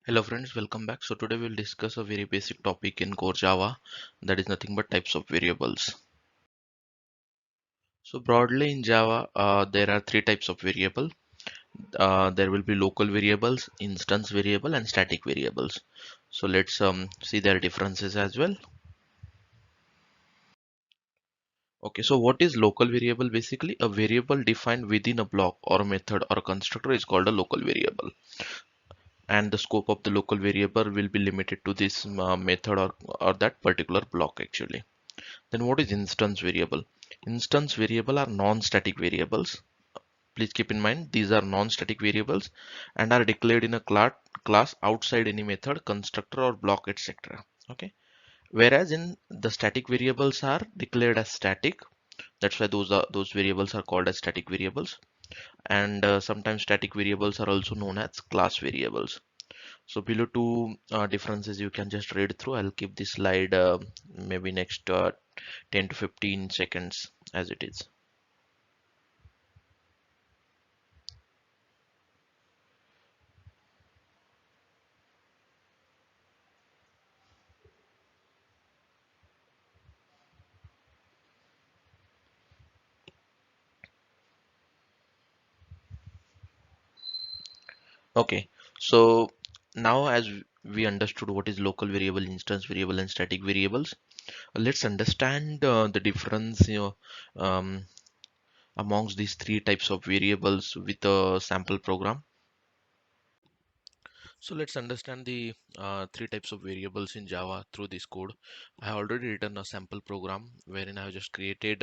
Hello friends, welcome back. So today we'll discuss a very basic topic in core Java, that is nothing but types of variables. So broadly in Java, there are three types of variable. There will be local variables, instance variable, and static variables. So let's see their differences as well. Okay, so what is local variable? Basically, a variable defined within a block or method or a constructor is called a local variable. And the scope of the local variable will be limited to this method or that particular block actually. Then what is instance variable? Instance variable are non-static variables. Please keep in mind these are non-static variables and are declared in a class outside any method, constructor or block, etc. Okay. Whereas in the static variables are declared as static. That's why those variables are called as static variables. And sometimes static variables are also known as class variables. So below two differences you can just read through. I'll keep this slide maybe next 10 to 15 seconds as it is. Okay, so now as we understood what is local variable, instance variable, and static variables, let's understand the difference, amongst these three types of variables with a sample program. So let's understand the three types of variables in Java through this code. I have already written a sample program wherein I have just created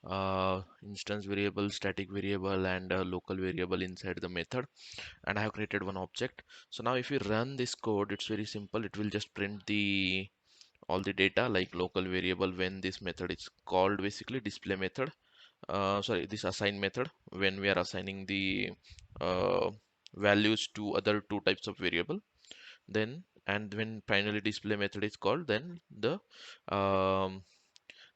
a instance variable, static variable, and a local variable inside the method, and I have created one object. So now if you run this code, it's very simple. It will just print the all the data like local variable when this method is called, basically display method, sorry, this assign method when we are assigning the uh, values to other two types of variable. Then and when finally display method is called, then the um,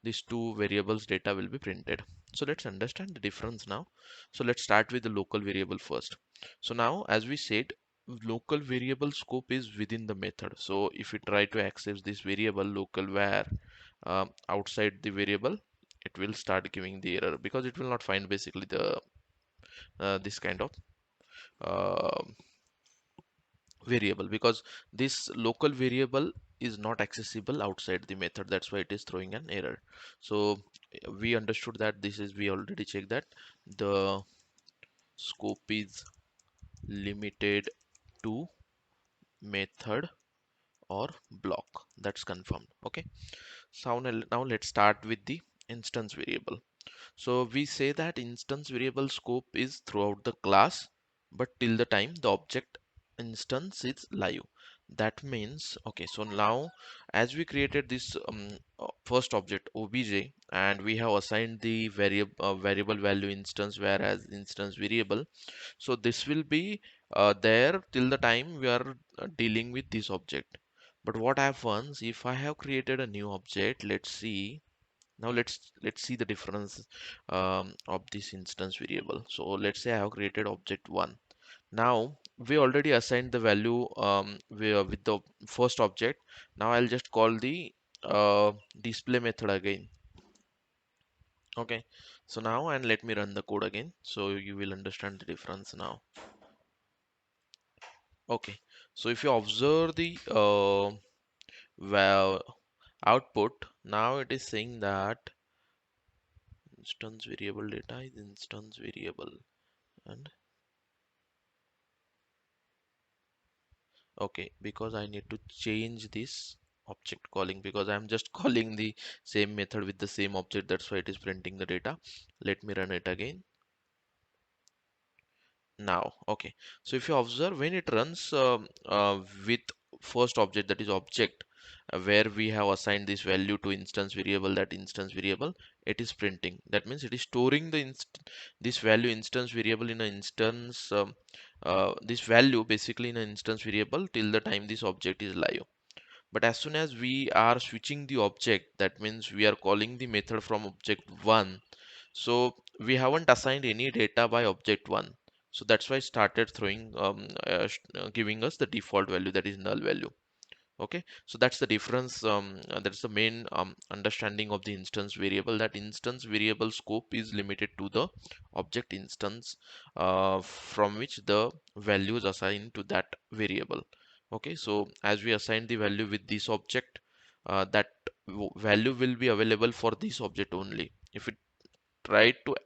these two variables data will be printed. So let's understand the difference now. So let's start with the local variable first. So now as we said, local variable scope is within the method. So if we try to access this variable local var outside the variable, it will start giving the error because it will not find basically the this kind of uh, variable, because this local variable is not accessible outside the method. That's why it is throwing an error. So we understood that this is, we already checked that the scope is limited to method or block. That's confirmed. Okay, so now let's start with the instance variable. So we say that instance variable scope is throughout the class, but till the time the object instance is live. That means, okay, so now as we created this first object obj and we have assigned the variable value instance whereas instance variable, so this will be there till the time we are dealing with this object. But what happens if I have created a new object? Let's see. Now let's see the difference of this instance variable. So let's say I have created object 1. Now we already assigned the value with the first object. Now I'll just call the display method again. Okay, so now and let me run the code again so you will understand the difference now. Okay, so if you observe the well output, now it is saying that instance variable data is instance variable. And okay, because I need to change this object calling because I'm just calling the same method with the same object. That's why it is printing the data. Let me run it again. Now, okay. So if you observe when it runs with first object, that is object, where we have assigned this value to instance variable, that instance variable, it is printing. That means it is storing the this value instance variable in an instance, this value basically in an instance variable till the time this object is live. But as soon as we are switching the object, that means we are calling the method from object 1. So we haven't assigned any data by object 1. So that's why I started throwing giving us the default value, that is null value. Okay, so that's the difference. That's the main understanding of the instance variable, that instance variable scope is limited to the object instance from which the value is assigned to that variable. Okay, so as we assign the value with this object, that value will be available for this object only. If we try to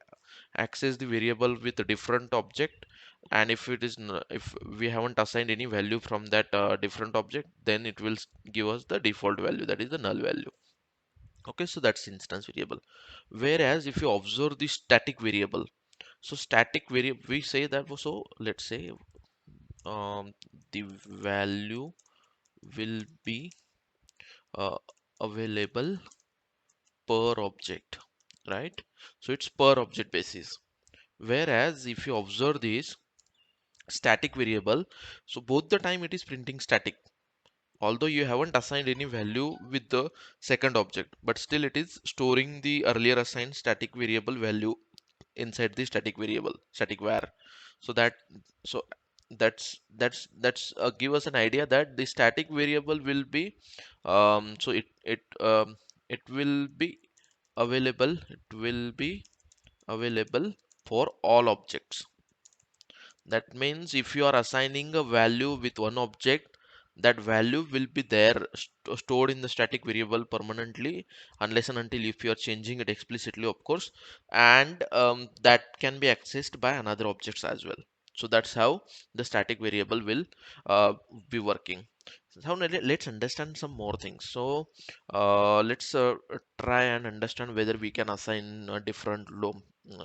access the variable with a different object, and if it is if we haven't assigned any value from that different object, then it will give us the default value, that is the null value. Okay, so that's instance variable. Whereas if you observe the static variable, so static variable, we say that, so let's say the value will be uh, available per object, right? So it's per object basis. Whereas if you observe this static variable, so both the time it is printing static, although you haven't assigned any value with the second object, but still it is storing the earlier assigned static variable value inside the static variable, static var. So so that's give us an idea that the static variable will be so it will be available for all objects. That means if you are assigning a value with one object, that value will be there stored in the static variable permanently, unless and until if you are changing it explicitly, of course, and that can be accessed by another objects as well. So that's how the static variable will uh, be working. So now let's understand some more things. So let's try and understand whether we can assign different low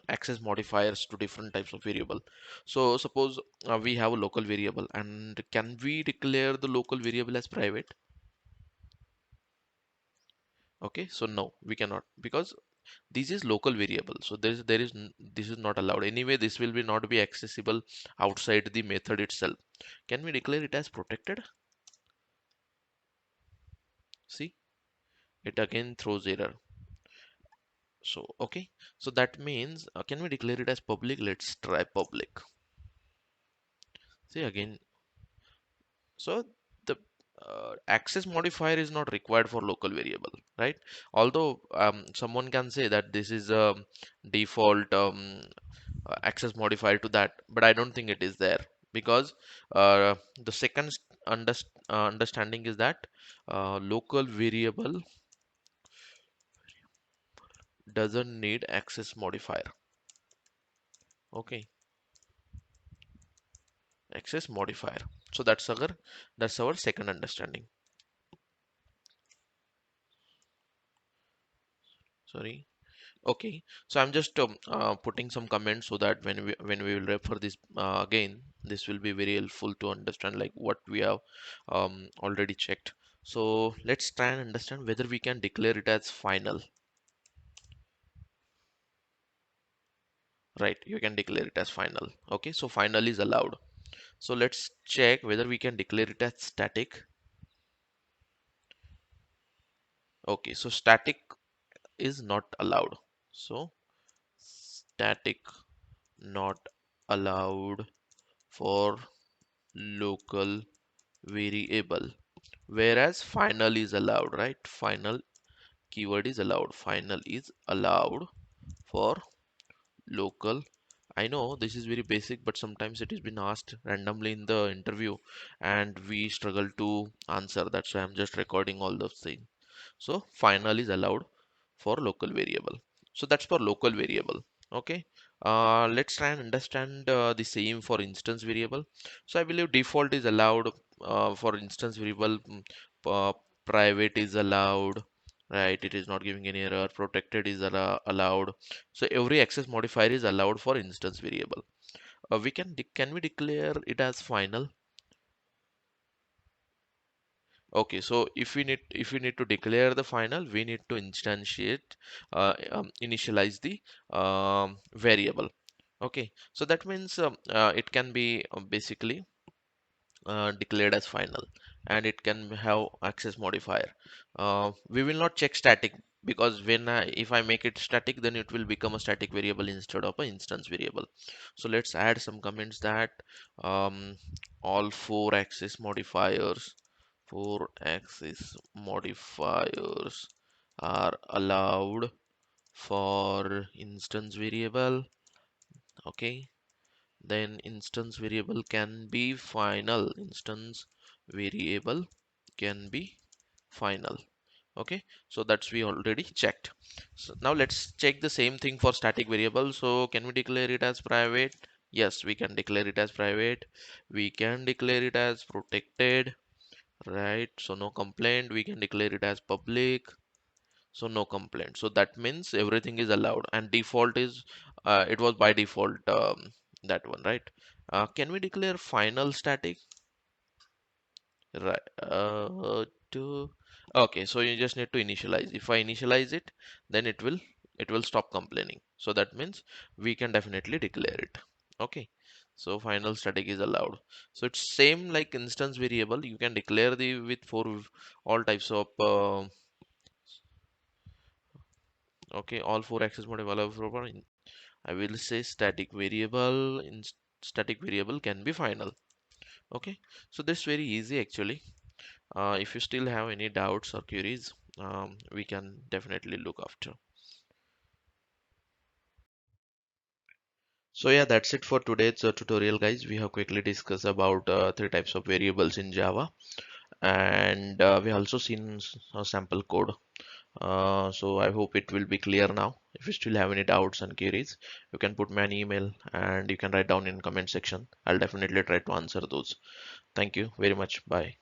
access modifiers to different types of variable. So suppose we have a local variable, and can we declare the local variable as private? Okay, so no, we cannot, because this is local variable. So this is not allowed. Anyway, this will be not be accessible outside the method itself. Can we declare it as protected? See, it again throws error. So okay, so that means can we declare it as public? Let's try public. See again. So the access modifier is not required for local variable, right? Although someone can say that this is a default access modifier to that, but I don't think it is there, because the second understanding is that local variable doesn't need access modifier. Okay, access modifier. So that's our second understanding. Sorry. Okay, so I'm just putting some comments so that when we will refer this again, this will be very helpful to understand like what we have already checked. So let's try and understand whether we can declare it as final. Right, you can declare it as final. Okay, so final is allowed. So let's check whether we can declare it as static. Okay, so static is not allowed. So static not allowed for local variable, whereas final is allowed, right? Final keyword is allowed. Final is allowed for local. I know this is very basic, but sometimes it has been asked randomly in the interview and we struggle to answer. That's why I'm just recording all those things. So final is allowed for local variable. So that's for local variable. Okay. Let's try and understand the same for instance variable. So I believe default is allowed for instance variable. Uh, Private is allowed, right? It is not giving any error. Protected is allowed. So every access modifier is allowed for instance variable. Can we declare it as final? Okay, so if we need to declare the final, we need to instantiate initialize the variable. Okay, so that means it can be basically declared as final, and it can have access modifier. We will not check static. because if I make it static, then it will become a static variable instead of an instance variable. So let's add some comments that um, all four axis modifiers are allowed for instance variable. Okay, then instance variable can be final. Instance variable can be final. Okay, so that's we already checked. So now let's check the same thing for static variable. So can we declare it as private? Yes, we can declare it as private. We can declare it as protected, right? So no complaint. We can declare it as public, so no complaint. So that means everything is allowed, and default is it was by default, that one, right? Can we declare final static? Right. To Okay, so you just need to initialize. If I initialize it, then it will stop complaining. So that means we can definitely declare it. Okay. So final static is allowed. So it's same like instance variable. You can declare the with for all types of okay, all four access mode available. I will say static variable in static variable can be final. Okay, so that's very easy actually. If you still have any doubts or queries, we can definitely look after. So yeah, that's it for today's tutorial, guys. We have quickly discussed about three types of variables in Java, and we also seen a sample code. So I hope it will be clear now. If you still have any doubts and queries, you can put me an email and you can write down in comment section. I'll definitely try to answer those. Thank you very much. Bye.